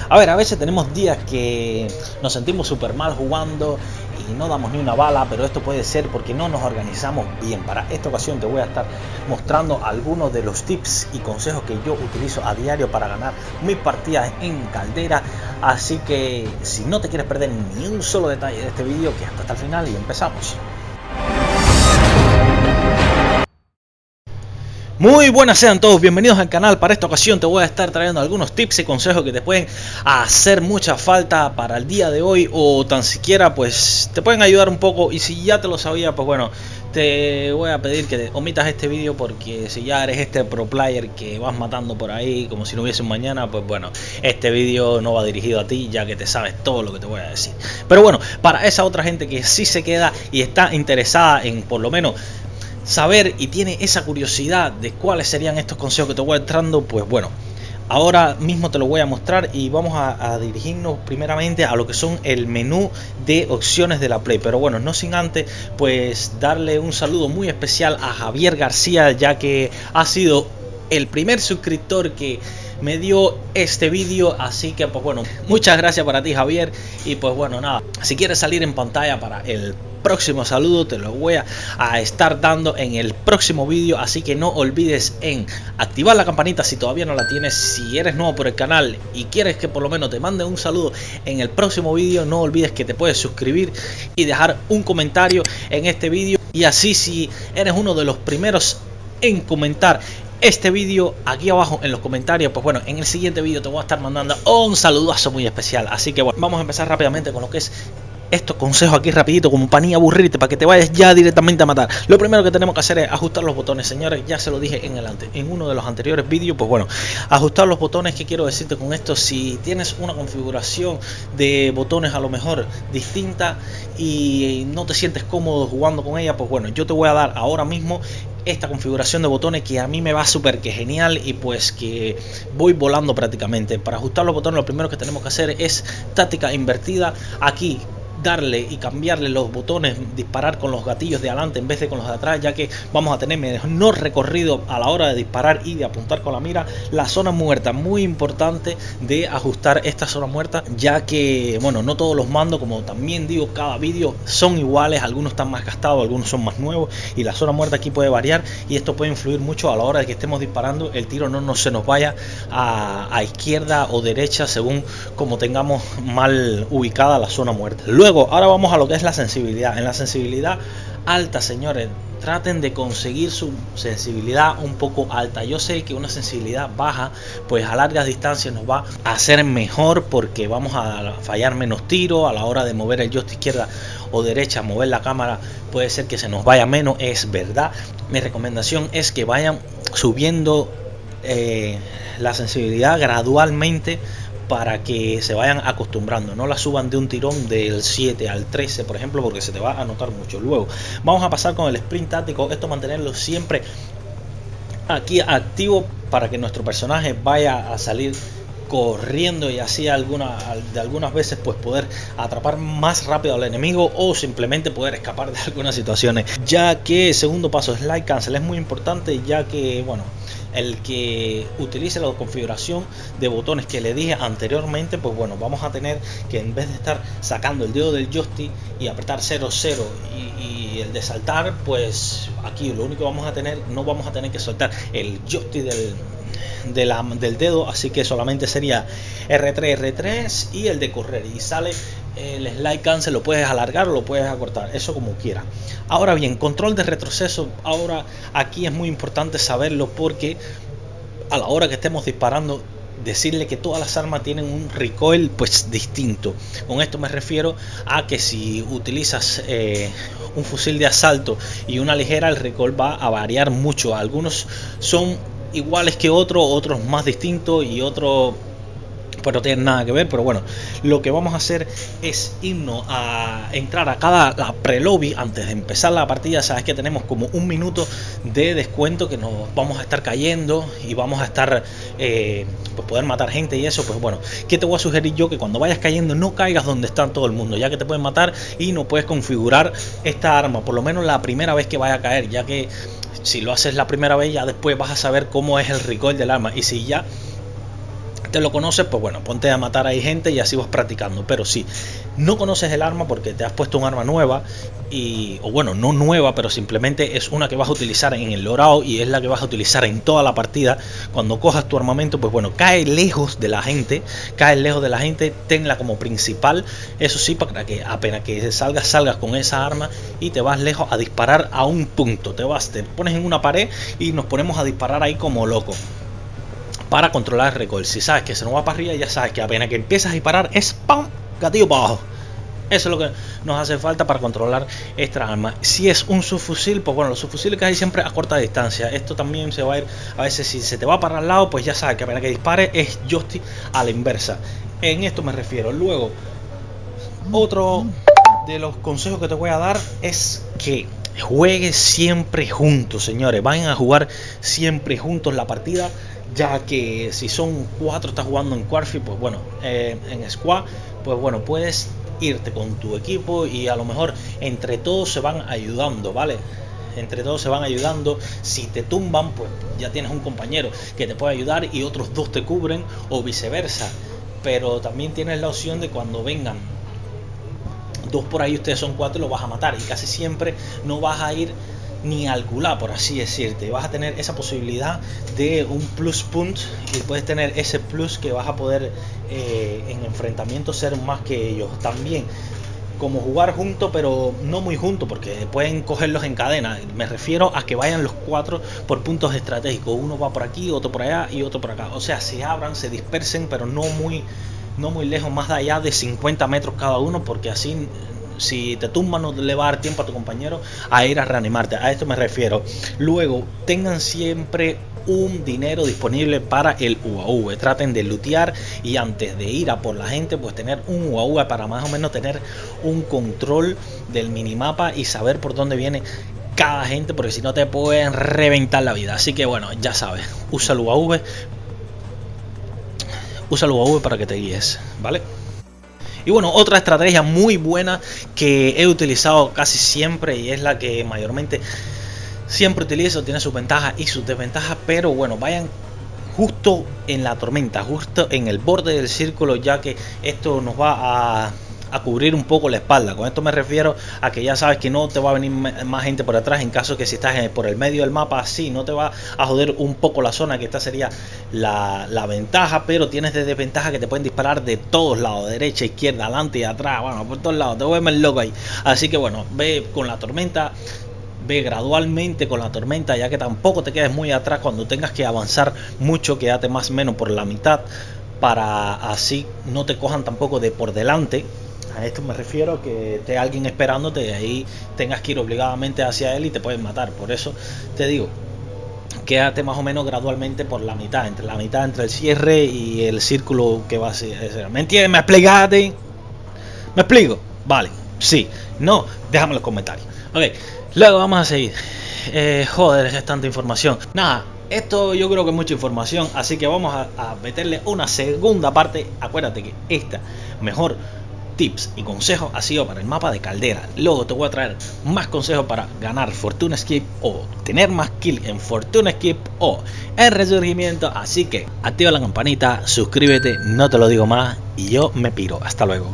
A ver, a veces tenemos días que nos sentimos súper mal jugando y no damos ni una bala, pero esto puede ser porque no nos organizamos bien. Para esta ocasión te voy a estar mostrando algunos de los tips y consejos que yo utilizo a diario para ganar mis partidas en Caldera. Así que si no te quieres perder ni un solo detalle de este vídeo, quédate hasta el final y empezamos. Muy buenas sean todos, bienvenidos al canal. Para esta ocasión te voy a estar trayendo algunos tips y consejos que te pueden hacer mucha falta para el día de hoy, o tan siquiera pues te pueden ayudar un poco. Y si ya te lo sabía, pues bueno, te voy a pedir que omitas este vídeo, porque si ya eres este pro player que vas matando por ahí como si no hubiese un mañana, pues bueno, este vídeo no va dirigido a ti, ya que te sabes todo lo que te voy a decir. Pero bueno, para esa otra gente que sí se queda y está interesada en por lo menos saber y tiene esa curiosidad de cuáles serían estos consejos que te voy entrando, pues bueno, ahora mismo te lo voy a mostrar y vamos a dirigirnos primeramente a lo que son el menú de opciones de la Play. Pero bueno, no sin antes pues darle un saludo muy especial a Javier García, ya que ha sido el primer suscriptor que me dio este vídeo. Así que pues bueno, muchas gracias para ti, Javier. Y pues bueno, nada, si quieres salir en pantalla para el próximo saludo, te lo voy a estar dando en el próximo vídeo. Así que no olvides en activar la campanita si todavía no la tienes. Si eres nuevo por el canal y quieres que por lo menos te mande un saludo en el próximo vídeo, no olvides que te puedes suscribir y dejar un comentario en este vídeo. Y así, si eres uno de los primeros en comentar este vídeo aquí abajo en los comentarios, pues bueno, en el siguiente vídeo te voy a estar mandando un saludazo muy especial. Así que bueno, vamos a empezar rápidamente con lo que es estos consejos aquí rapidito, como para ni aburrirte, para que te vayas ya directamente a matar. Lo primero que tenemos que hacer es ajustar los botones, señores. Ya se lo dije en uno de los anteriores vídeos. Pues bueno, ajustar los botones. ¿Qué quiero decirte con esto? Si tienes una configuración de botones a lo mejor distinta y no te sientes cómodo jugando con ella, pues bueno, yo te voy a dar ahora mismo esta configuración de botones que a mí me va súper que genial, y pues que voy volando prácticamente. Para ajustar los botones, lo primero que tenemos que hacer es táctica invertida. Aquí darle y cambiarle los botones, disparar con los gatillos de adelante en vez de con los de atrás, ya que vamos a tener menor recorrido a la hora de disparar y de apuntar con la mira. La zona muerta, muy importante de ajustar esta zona muerta, ya que bueno, no todos los mandos, como también digo cada vídeo, son iguales. Algunos están más gastados, algunos son más nuevos, y la zona muerta aquí puede variar, y esto puede influir mucho a la hora de que estemos disparando. El tiro no se nos vaya a izquierda o derecha según como tengamos mal ubicada la zona muerta. Luego, ahora vamos a lo que es la sensibilidad. En la sensibilidad alta, señores, traten de conseguir su sensibilidad un poco alta. Yo sé que una sensibilidad baja pues a largas distancias nos va a hacer mejor, porque vamos a fallar menos tiro a la hora de mover el joystick izquierda o derecha. Mover la cámara puede ser que se nos vaya menos, es verdad. Mi recomendación es que vayan subiendo la sensibilidad gradualmente, para que se vayan acostumbrando. No la suban de un tirón del 7 al 13, por ejemplo, porque se te va a notar mucho. Luego vamos a pasar con el sprint táctico. Esto mantenerlo siempre aquí activo para que nuestro personaje vaya a salir corriendo, y así algunas veces pues poder atrapar más rápido al enemigo, o simplemente poder escapar de algunas situaciones. Ya que segundo paso, slide cancel, es muy importante, ya que bueno, el que utilice la configuración de botones que le dije anteriormente, pues bueno, vamos a tener que, en vez de estar sacando el dedo del joystick y apretar 0 0 y el de saltar, pues aquí lo único que vamos a tener, no vamos a tener que soltar el joystick del dedo, así que solamente sería R3 y el de correr, y sale el slide cancel. Lo puedes alargar o lo puedes acortar, eso como quieras. Ahora bien, control de retroceso. Ahora aquí es muy importante saberlo, porque a la hora que estemos disparando, decirle que todas las armas tienen un recoil pues distinto. Con esto me refiero a que si utilizas un fusil de asalto y una ligera, el recoil va a variar mucho. Algunos son iguales que otros más distintos, y otros pues no tienen nada que ver. Pero bueno, lo que vamos a hacer es irnos a entrar a cada pre-lobby antes de empezar la partida. Sabes que tenemos como un minuto de descuento, que nos vamos a estar cayendo y vamos a estar pues poder matar gente y eso. Pues bueno, ¿qué te voy a sugerir yo? Que cuando vayas cayendo no caigas donde está todo el mundo, ya que te pueden matar y no puedes configurar esta arma, por lo menos la primera vez que vaya a caer, ya que si lo haces la primera vez, ya después vas a saber cómo es el recoil del arma. Y si ya te lo conoces, pues bueno, ponte a matar ahí gente y así vas practicando. Pero si no conoces el arma porque te has puesto un arma nueva, o bueno, no nueva, pero simplemente es una que vas a utilizar en el lorao y es la que vas a utilizar en toda la partida, cuando cojas tu armamento, pues bueno, cae lejos de la gente, tenla como principal, eso sí, para que apenas que salgas con esa arma y te vas lejos a disparar a un punto, te pones en una pared y nos ponemos a disparar ahí como locos para controlar el recoil. Si sabes que se nos va para arriba, ya sabes que apenas que empiezas a disparar es ¡pam! Gatillo para abajo. Eso es lo que nos hace falta para controlar esta arma. Si es un subfusil, pues bueno, los subfusiles que hay siempre a corta distancia. Esto también se va a ir, a veces si se te va para el lado, pues ya sabes que apenas que dispare es joystick a la inversa. En esto me refiero. Luego, otro de los consejos que te voy a dar es que juegues siempre juntos, señores. Vayan a jugar siempre juntos la partida, ya que si son 4, estás jugando en Quarfi, pues bueno, en squad, pues bueno, puedes irte con tu equipo y a lo mejor entre todos se van ayudando, ¿vale? Entre todos se van ayudando. Si te tumban, pues ya tienes un compañero que te puede ayudar y otros 2 te cubren, o viceversa. Pero también tienes la opción de cuando vengan 2 por ahí, ustedes son 4 y los vas a matar, y casi siempre no vas a ir ni al gulag, por así decirte. Vas a tener esa posibilidad de un plus punt y puedes tener ese plus que vas a poder en enfrentamiento ser más que ellos. También como jugar juntos, pero no muy juntos, porque pueden cogerlos en cadena. Me refiero a que vayan los 4 por puntos estratégicos. Uno va por aquí, otro por allá y otro por acá. O sea, se abran, se dispersen, pero no muy lejos, más de allá de 50 metros cada uno, porque así si te tumban no le va a dar tiempo a tu compañero a ir a reanimarte. A esto me refiero. Luego, tengan siempre un dinero disponible para el UAV. Traten de lootear y antes de ir a por la gente, pues tener un UAV para más o menos tener un control del minimapa y saber por dónde viene cada gente, porque si no te pueden reventar la vida. Así que bueno, ya sabes, usa el UAV para que te guíes, ¿vale? Y bueno, otra estrategia muy buena que he utilizado casi siempre y es la que mayormente siempre utilizo, tiene sus ventajas y sus desventajas, pero bueno, vayan justo en la tormenta, justo en el borde del círculo, ya que esto nos va a cubrir un poco la espalda. Con esto me refiero a que ya sabes que no te va a venir más gente por atrás, en caso que si estás por el medio del mapa, así no te va a joder un poco la zona, que esta sería la ventaja, pero tienes de desventaja que te pueden disparar de todos lados, derecha, izquierda, adelante y atrás, bueno, por todos lados, te vuelves loco ahí. Así que bueno, ve con la tormenta, ve gradualmente con la tormenta, ya que tampoco te quedes muy atrás. Cuando tengas que avanzar mucho, quédate más o menos por la mitad, para así no te cojan tampoco de por delante. A esto me refiero, que esté alguien esperándote y ahí tengas que ir obligadamente hacia él y te pueden matar. Por eso te digo, quédate más o menos gradualmente por la mitad, entre el cierre y el círculo que va a ser. ¿Me entiendes? ¿Me explicaste? ¿Me explico? Vale, sí, no, déjame en los comentarios. Ok, luego vamos a seguir. Joder, es tanta información. Nada, esto yo creo que es mucha información, así que vamos a meterle una segunda parte. Acuérdate que esta mejor tips y consejos ha sido para el mapa de Caldera. Luego te voy a traer más consejos para ganar Fortuna Skip o tener más kills en Fortuna Skip o el Resurgimiento. Así que activa la campanita, suscríbete, no te lo digo más y yo me piro. Hasta luego.